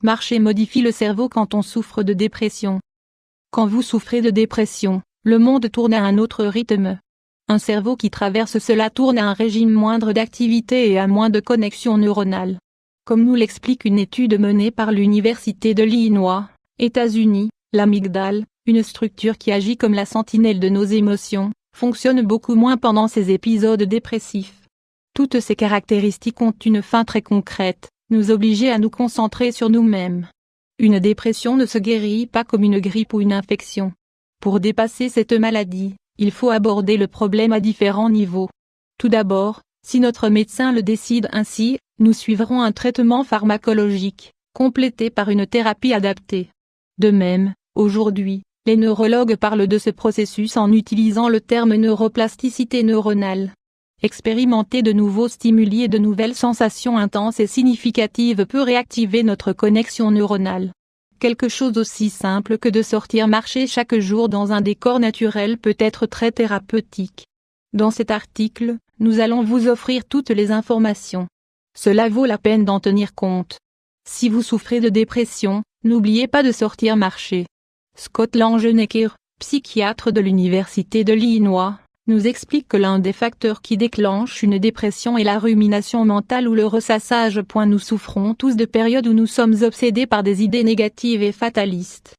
Marcher modifie le cerveau quand on souffre de dépression. Quand vous souffrez de dépression, le monde tourne à un autre rythme. Un cerveau qui traverse cela tourne à un régime moindre d'activité et à moins de connexions neuronales. Comme nous l'explique une étude menée par l'Université de l'Illinois, États-Unis, l'amygdale, une structure qui agit comme la sentinelle de nos émotions, fonctionne beaucoup moins pendant ces épisodes dépressifs. Toutes ces caractéristiques ont une fin très concrète, nous obliger à nous concentrer sur nous-mêmes. Une dépression ne se guérit pas comme une grippe ou une infection. Pour dépasser cette maladie, il faut aborder le problème à différents niveaux. Tout d'abord, si notre médecin le décide ainsi, nous suivrons un traitement pharmacologique, complété par une thérapie adaptée. De même, aujourd'hui, les neurologues parlent de ce processus en utilisant le terme neuroplasticité neuronale. Expérimenter de nouveaux stimuli et de nouvelles sensations intenses et significatives peut réactiver notre connexion neuronale. Quelque chose aussi simple que de sortir marcher chaque jour dans un décor naturel peut être très thérapeutique. Dans cet article, nous allons vous offrir toutes les informations. Cela vaut la peine d'en tenir compte. Si vous souffrez de dépression, n'oubliez pas de sortir marcher. Scott Langenecker, psychiatre de l'Université de l'Illinois, nous explique que l'un des facteurs qui déclenchent une dépression est la rumination mentale ou le ressassage. Nous souffrons tous de périodes où nous sommes obsédés par des idées négatives et fatalistes.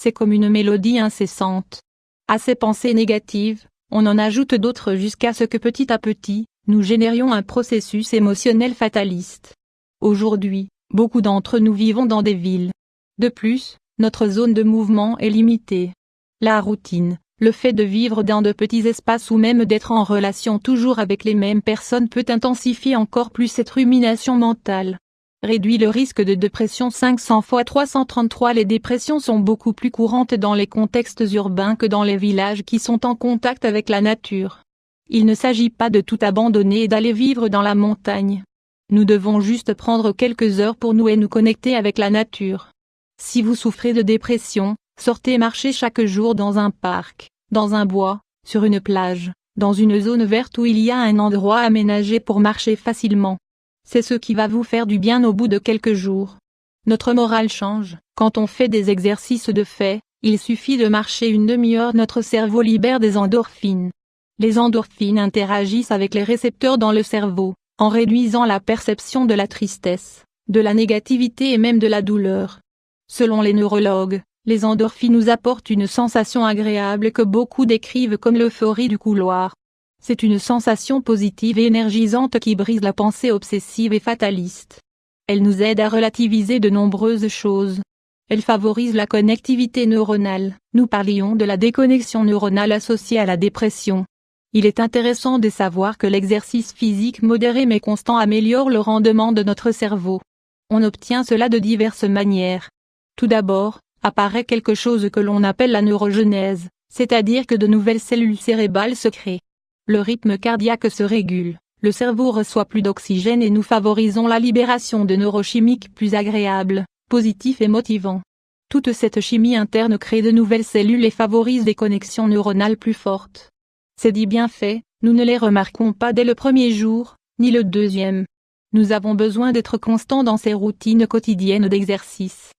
C'est comme une mélodie incessante. À ces pensées négatives, on en ajoute d'autres jusqu'à ce que petit à petit, nous générions un processus émotionnel fataliste. Aujourd'hui, beaucoup d'entre nous vivons dans des villes. De plus, notre zone de mouvement est limitée. La routine, le fait de vivre dans de petits espaces ou même d'être en relation toujours avec les mêmes personnes peut intensifier encore plus cette rumination mentale. Réduit le risque de dépression 500 fois 333. Les dépressions sont beaucoup plus courantes dans les contextes urbains que dans les villages qui sont en contact avec la nature. Il ne s'agit pas de tout abandonner et d'aller vivre dans la montagne. Nous devons juste prendre quelques heures pour nous connecter avec la nature. Si vous souffrez de dépression, sortez marcher chaque jour dans un parc, dans un bois, sur une plage, dans une zone verte où il y a un endroit aménagé pour marcher facilement. C'est ce qui va vous faire du bien au bout de quelques jours. Notre morale change. Quand on fait des exercices de fait, il suffit de marcher une demi-heure, notre cerveau libère des endorphines. Les endorphines interagissent avec les récepteurs dans le cerveau, en réduisant la perception de la tristesse, de la négativité et même de la douleur. Selon les neurologues, les endorphines nous apportent une sensation agréable que beaucoup décrivent comme l'euphorie du couloir. C'est une sensation positive et énergisante qui brise la pensée obsessive et fataliste. Elle nous aide à relativiser de nombreuses choses. Elle favorise la connectivité neuronale. Nous parlions de la déconnexion neuronale associée à la dépression. Il est intéressant de savoir que l'exercice physique modéré mais constant améliore le rendement de notre cerveau. On obtient cela de diverses manières. Tout d'abord, apparaît quelque chose que l'on appelle la neurogenèse, c'est-à-dire que de nouvelles cellules cérébrales se créent. Le rythme cardiaque se régule, le cerveau reçoit plus d'oxygène et nous favorisons la libération de neurochimiques plus agréables, positifs et motivants. Toute cette chimie interne crée de nouvelles cellules et favorise des connexions neuronales plus fortes. Ces dits bienfaits, nous ne les remarquons pas dès le premier jour, ni le deuxième. Nous avons besoin d'être constants dans ces routines quotidiennes d'exercice.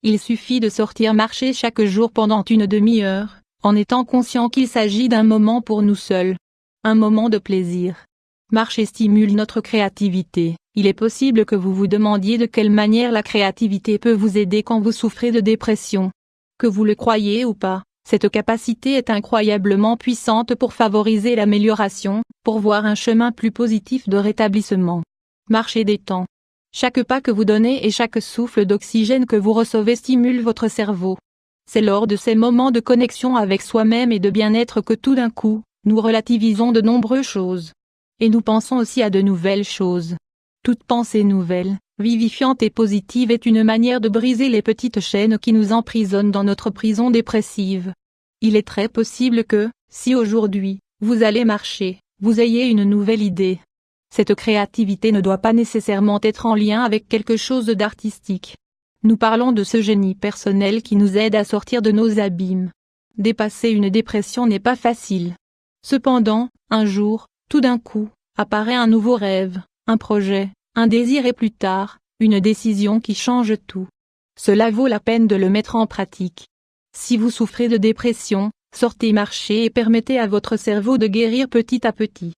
Il suffit de sortir marcher chaque jour pendant une demi-heure, en étant conscient qu'il s'agit d'un moment pour nous seuls. Un moment de plaisir. Marcher stimule notre créativité. Il est possible que vous vous demandiez de quelle manière la créativité peut vous aider quand vous souffrez de dépression. Que vous le croyez ou pas, cette capacité est incroyablement puissante pour favoriser l'amélioration, pour voir un chemin plus positif de rétablissement. Marcher détend. Chaque pas que vous donnez et chaque souffle d'oxygène que vous recevez stimule votre cerveau. C'est lors de ces moments de connexion avec soi-même et de bien-être que tout d'un coup, nous relativisons de nombreuses choses. Et nous pensons aussi à de nouvelles choses. Toute pensée nouvelle, vivifiante et positive est une manière de briser les petites chaînes qui nous emprisonnent dans notre prison dépressive. Il est très possible que, si aujourd'hui, vous allez marcher, vous ayez une nouvelle idée. Cette créativité ne doit pas nécessairement être en lien avec quelque chose d'artistique. Nous parlons de ce génie personnel qui nous aide à sortir de nos abîmes. Dépasser une dépression n'est pas facile. Cependant, un jour, tout d'un coup, apparaît un nouveau rêve, un projet, un désir et plus tard, une décision qui change tout. Cela vaut la peine de le mettre en pratique. Si vous souffrez de dépression, sortez marcher et permettez à votre cerveau de guérir petit à petit.